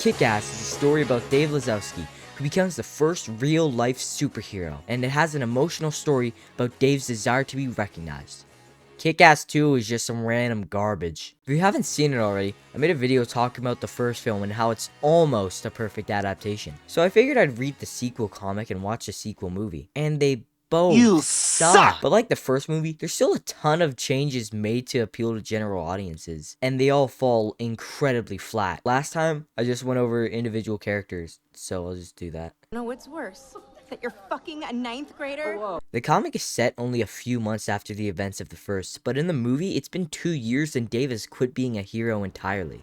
Kick-Ass is a story about Dave Lazowski, who becomes the first real-life superhero, and it has an emotional story about Dave's desire to be recognized. Kick-Ass 2 is just some random garbage. If you haven't seen it already, I made a video talking about the first film and how it's almost a perfect adaptation. So I figured I'd read the sequel comic and watch the sequel movie. And they both suck. But like the first movie, there's still a ton of changes made to appeal to general audiences, and they all fall incredibly flat. Last time, I just went over individual characters, so I'll just do that. No, what's worse? That you're fucking a ninth grader? The comic is set only a few months after the events of the first, but in the movie, it's been 2 years and Dave has quit being a hero entirely.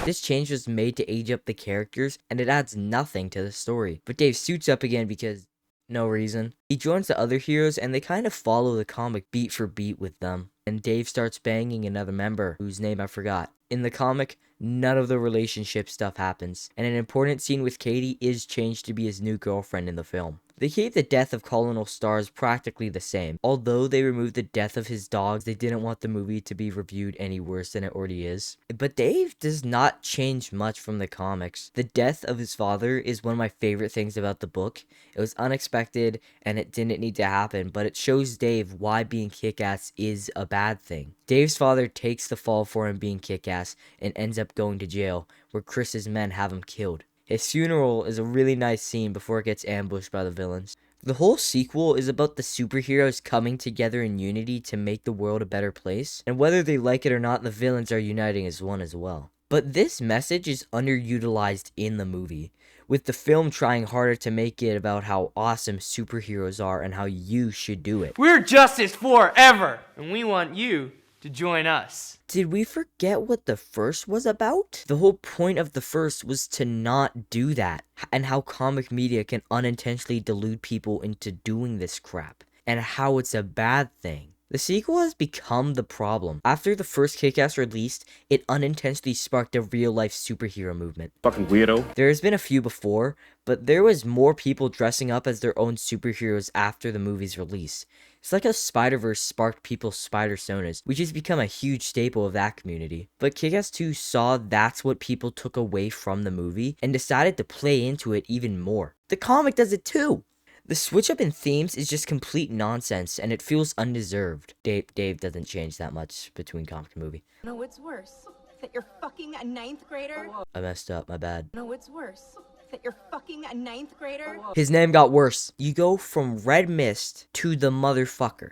This change was made to age up the characters, and it adds nothing to the story. But Dave suits up again because no reason. He joins the other heroes and they kind of follow the comic beat for beat with them. And Dave starts banging another member, whose name I forgot. In the comic, none of the relationship stuff happens, and an important scene with Katie is changed to be his new girlfriend in the film. They keep the death of Colonel Stars practically the same. Although they removed the death of his dogs, they didn't want the movie to be reviewed any worse than it already is. But Dave does not change much from the comics. The death of his father is one of my favorite things about the book. It was unexpected and it didn't need to happen, but it shows Dave why being Kick-Ass is a bad thing. Dave's father takes the fall for him being Kick-Ass and ends up going to jail, where Chris's men have him killed. His funeral is a really nice scene before it gets ambushed by the villains. The whole sequel is about the superheroes coming together in unity to make the world a better place, and whether they like it or not, the villains are uniting as one as well. But this message is underutilized in the movie, with the film trying harder to make it about how awesome superheroes are and how you should do it. We're justice forever, and we want you to join us. Did we forget what the first was about? The whole point of the first was to not do that, and how comic media can unintentionally delude people into doing this crap, and how it's a bad thing. The sequel has become the problem. After the first Kick-Ass released, it unintentionally sparked a real-life superhero movement. Fucking weirdo. There has been a few before, but there was more people dressing up as their own superheroes after the movie's release. It's like how Spider-Verse sparked people's spider-sonas, which has become a huge staple of that community. But Kick-Ass 2 saw that's what people took away from the movie, and decided to play into it even more. The comic does it too! The switch up in themes is just complete nonsense, and it feels undeserved. Dave doesn't change that much between comic and movie. No, what's worse? That you're fucking a ninth grader? I messed up, my bad. No, what's worse? That you're fucking a ninth grader? His name got worse. You go from Red Mist to the motherfucker.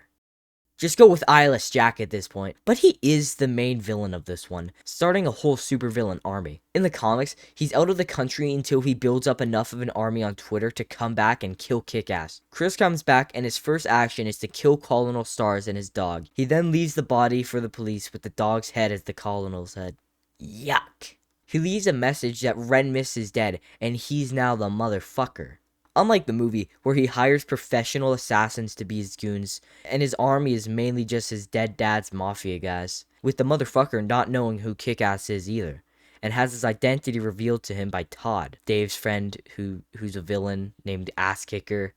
Just go with Eyeless Jack at this point. But he is the main villain of this one, starting a whole supervillain army. In the comics, he's out of the country until he builds up enough of an army on Twitter to come back and kill Kick-Ass. Chris comes back and his first action is to kill Colonel Stars and his dog. He then leaves the body for the police with the dog's head as the Colonel's head. Yuck. He leaves a message that Red Mist is dead and he's now the motherfucker. Unlike the movie, where he hires professional assassins to be his goons, and his army is mainly just his dead dad's mafia guys, with the motherfucker not knowing who Kick-Ass is either, and has his identity revealed to him by Todd, Dave's friend who's a villain named Ass Kicker,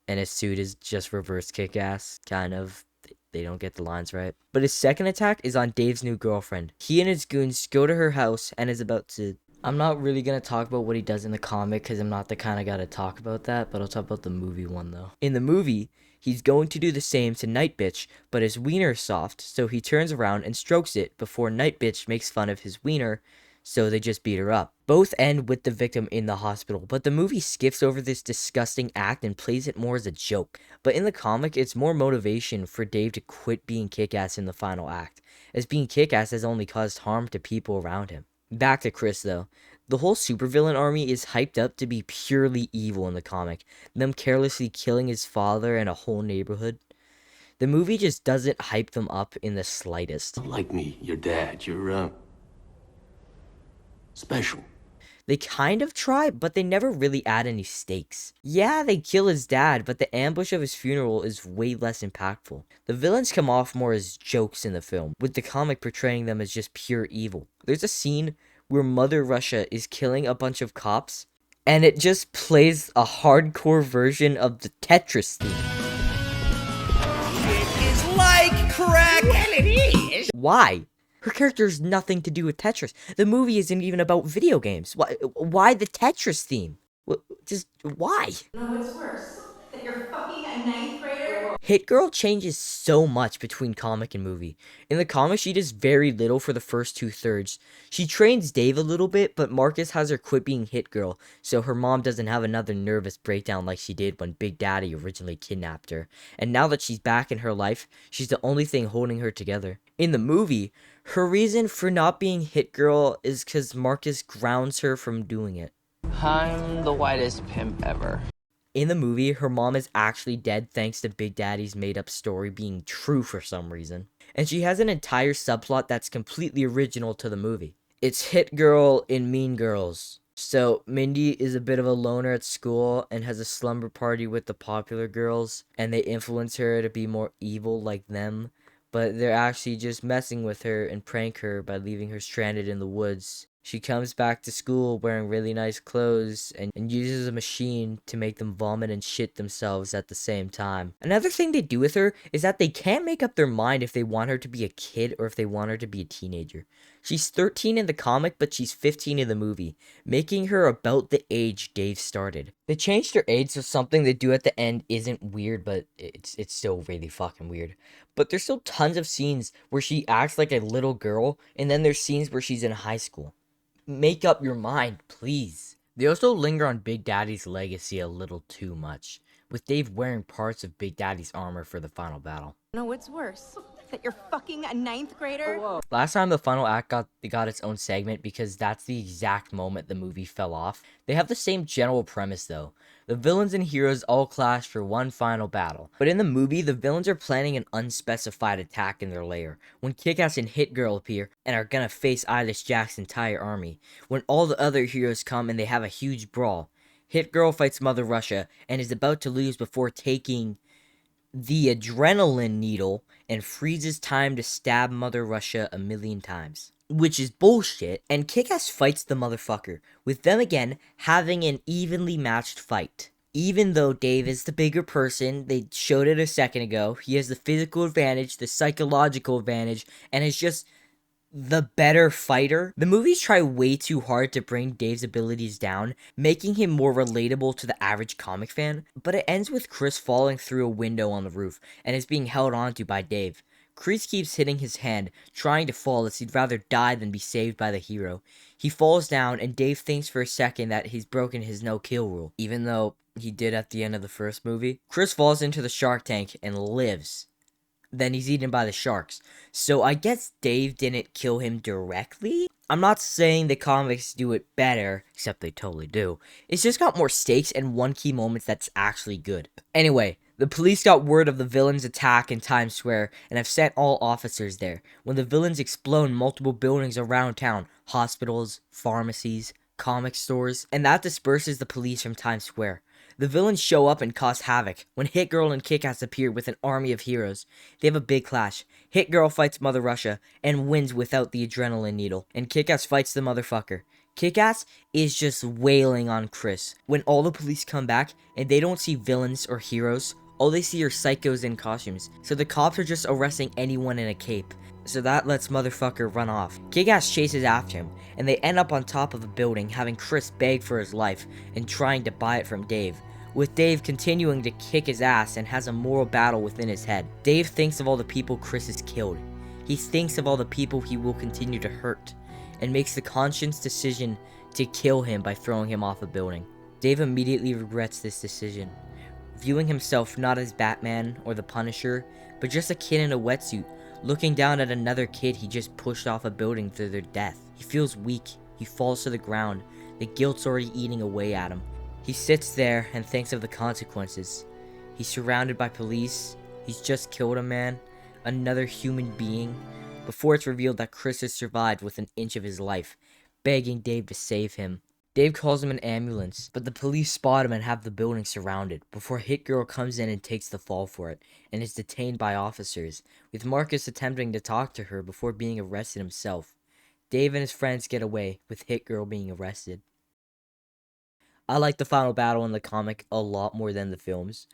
and his suit is just reverse Kick-Ass, kind of. They don't get the lines right. But his second attack is on Dave's new girlfriend. He and his goons go to her house and is about to... I'm not really going to talk about what he does in the comic because I'm not the kind of guy to talk about that, but I'll talk about the movie one though. In the movie, he's going to do the same to Night Bitch, but his wiener is soft, so he turns around and strokes it before Night Bitch makes fun of his wiener, so they just beat her up. Both end with the victim in the hospital, but the movie skips over this disgusting act and plays it more as a joke. But in the comic, it's more motivation for Dave to quit being Kick-Ass in the final act, as being Kick-Ass has only caused harm to people around him. Back to Chris though. The whole supervillain army is hyped up to be purely evil in the comic, them carelessly killing his father and a whole neighborhood. The movie just doesn't hype them up in the slightest. Like me, your dad, you're, special. They kind of try, but they never really add any stakes. Yeah, they kill his dad, but the ambush of his funeral is way less impactful. The villains come off more as jokes in the film, with the comic portraying them as just pure evil. There's a scene where Mother Russia is killing a bunch of cops, and it just plays a hardcore version of the Tetris theme. It is like crack. Well, it is. Why? Her character has nothing to do with Tetris. The movie isn't even about video games. Why the Tetris theme? Just why? No, what's worse? That you're fucking a ninth grader? Hit Girl changes so much between comic and movie. In the comic, she does very little for the first 2/3. She trains Dave a little bit, but Marcus has her quit being Hit Girl, so her mom doesn't have another nervous breakdown like she did when Big Daddy originally kidnapped her. And now that she's back in her life, she's the only thing holding her together. In the movie, her reason for not being Hit Girl is because Marcus grounds her from doing it. I'm the whitest pimp ever. In the movie, her mom is actually dead thanks to Big Daddy's made-up story being true for some reason. And she has an entire subplot that's completely original to the movie. It's Hit Girl in Mean Girls. So, Mindy is a bit of a loner at school and has a slumber party with the popular girls, and they influence her to be more evil like them, but they're actually just messing with her and prank her by leaving her stranded in the woods. She comes back to school wearing really nice clothes and uses a machine to make them vomit and shit themselves at the same time. Another thing they do with her is that they can't make up their mind if they want her to be a kid or if they want her to be a teenager. She's 13 in the comic, but she's 15 in the movie, making her about the age Dave started. They changed her age, so something they do at the end isn't weird, but it's still really fucking weird. But there's still tons of scenes where she acts like a little girl, and then there's scenes where she's in high school. Make up your mind, please. They also linger on Big Daddy's legacy a little too much, with Dave wearing parts of Big Daddy's armor for the final battle. No, what's worse? That you're fucking a ninth grader? Last time the final act got its own segment because that's the exact moment the movie fell off. They have the same general premise though. The villains and heroes all clash for one final battle. But in the movie, the villains are planning an unspecified attack in their lair, when Kick-Ass and Hit Girl appear and are gonna face Eyeless Jack's entire army. When all the other heroes come and they have a huge brawl. Hit Girl fights Mother Russia and is about to lose before taking the adrenaline needle and freezes time to stab Mother Russia 1,000,000 times. Which is bullshit, and Kick-Ass fights the motherfucker, with them again having an evenly matched fight. Even though Dave is the bigger person, they showed it a second ago, he has the physical advantage, the psychological advantage, and is just the better fighter. The movies try way too hard to bring Dave's abilities down, making him more relatable to the average comic fan, but it ends with Chris falling through a window on the roof and is being held onto by Dave. Chris keeps hitting his hand, trying to fall as he'd rather die than be saved by the hero. He falls down and Dave thinks for a second that he's broken his no-kill rule, even though he did at the end of the first movie. Chris falls into the shark tank and lives. Then he's eaten by the sharks. So I guess Dave didn't kill him directly? I'm not saying the comics do it better, except they totally do. It's just got more stakes and one key moment that's actually good. Anyway, the police got word of the villains' attack in Times Square and have sent all officers there. When the villains explode multiple buildings around town, hospitals, pharmacies, comic stores, and that disperses the police from Times Square. The villains show up and cause havoc. When Hit Girl and Kick-Ass appear with an army of heroes, they have a big clash. Hit Girl fights Mother Russia and wins without the adrenaline needle, and Kick-Ass fights the motherfucker. Kick-Ass is just wailing on Chris. When all the police come back and they don't see villains or heroes, all they see are psychos in costumes. So the cops are just arresting anyone in a cape. So that lets motherfucker run off. Kick-Ass chases after him, and they end up on top of a building having Chris beg for his life and trying to buy it from Dave. With Dave continuing to kick his ass and has a moral battle within his head. Dave thinks of all the people Chris has killed. He thinks of all the people he will continue to hurt, and makes the conscious decision to kill him by throwing him off a building. Dave immediately regrets this decision, viewing himself not as Batman or the Punisher, but just a kid in a wetsuit, looking down at another kid he just pushed off a building to their death. He feels weak, he falls to the ground, the guilt's already eating away at him. He sits there and thinks of the consequences. He's surrounded by police, he's just killed a man, another human being, before it's revealed that Chris has survived with an inch of his life, begging Dave to save him. Dave calls him an ambulance, but the police spot him and have the building surrounded, before Hit Girl comes in and takes the fall for it, and is detained by officers, with Marcus attempting to talk to her before being arrested himself. Dave and his friends get away, with Hit Girl being arrested. I like the final battle in the comic a lot more than the films.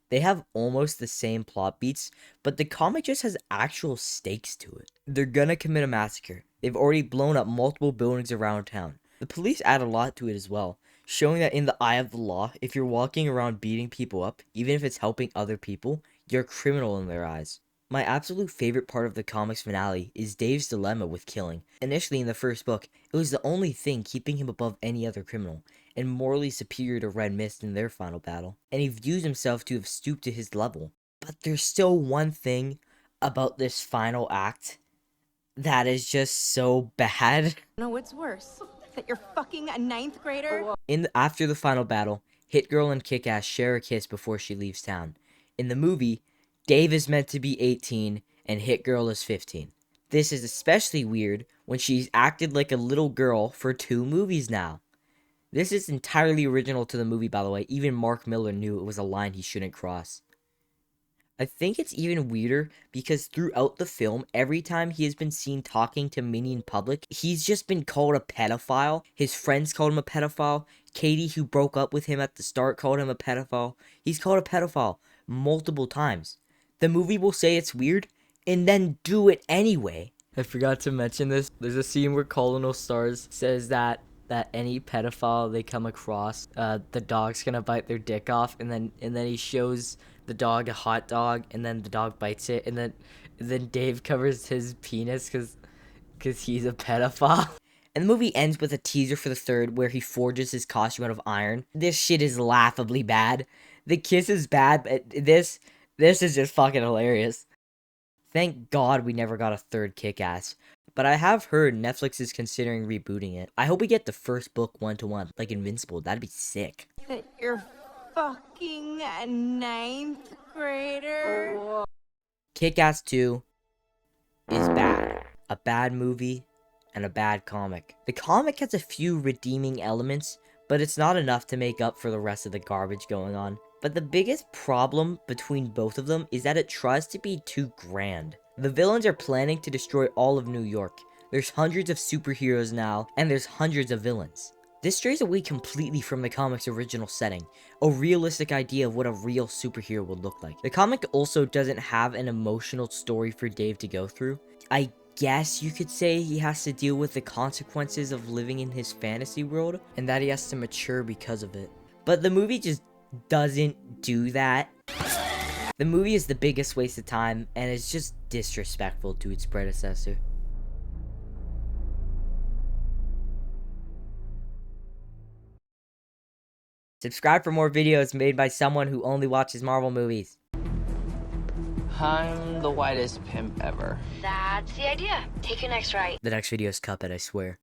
They have almost the same plot beats, but the comic just has actual stakes to it. They're gonna commit a massacre. They've already blown up multiple buildings around town. The police add a lot to it as well, showing that in the eye of the law, if you're walking around beating people up, even if it's helping other people, you're a criminal in their eyes. My absolute favorite part of the comic's finale is Dave's dilemma with killing. Initially in the first book, it was the only thing keeping him above any other criminal, and morally superior to Red Mist in their final battle, and he views himself to have stooped to his level. But there's still one thing about this final act that is just so bad. No, what's worse? That you're fucking a ninth grader? After the final battle, Hit Girl and Kick-Ass share a kiss before she leaves town. In the movie, Dave is meant to be 18 and Hit Girl is 15. This is especially weird when she's acted like a little girl for 2 movies now. This is entirely original to the movie, by the way. Even Mark Miller knew it was a line he shouldn't cross. I think it's even weirder because throughout the film, every time he has been seen talking to Minnie in public, he's just been called a pedophile. His friends called him a pedophile. Katie, who broke up with him at the start, called him a pedophile. He's called a pedophile multiple times. The movie will say it's weird and then do it anyway. I forgot to mention this. There's a scene where Colonel Stars says that any pedophile they come across, the dog's gonna bite their dick off, and then he shows the dog a hot dog, and then the dog bites it, and then Dave covers his penis because he's a pedophile. And the movie ends with a teaser for the third where he forges his costume out of iron. This shit is laughably bad. The kiss is bad, but this is just fucking hilarious. Thank God we never got a third Kick-Ass. But I have heard Netflix is considering rebooting it. I hope we get the first book 1-to-1, like Invincible. That'd be sick. That you're fucking a ninth grader? Kick-Ass 2 is bad. A bad movie and a bad comic. The comic has a few redeeming elements, but it's not enough to make up for the rest of the garbage going on. But the biggest problem between both of them is that it tries to be too grand. The villains are planning to destroy all of New York. There's hundreds of superheroes now, and there's hundreds of villains. This strays away completely from the comic's original setting, a realistic idea of what a real superhero would look like. The comic also doesn't have an emotional story for Dave to go through. I guess you could say he has to deal with the consequences of living in his fantasy world, and that he has to mature because of it. But the movie just doesn't do that. The movie is the biggest waste of time, and it's just disrespectful to its predecessor. Subscribe for more videos made by someone who only watches Marvel movies. I'm the whitest pimp ever. That's the idea. Take your next right. The next video is Cuphead, I swear.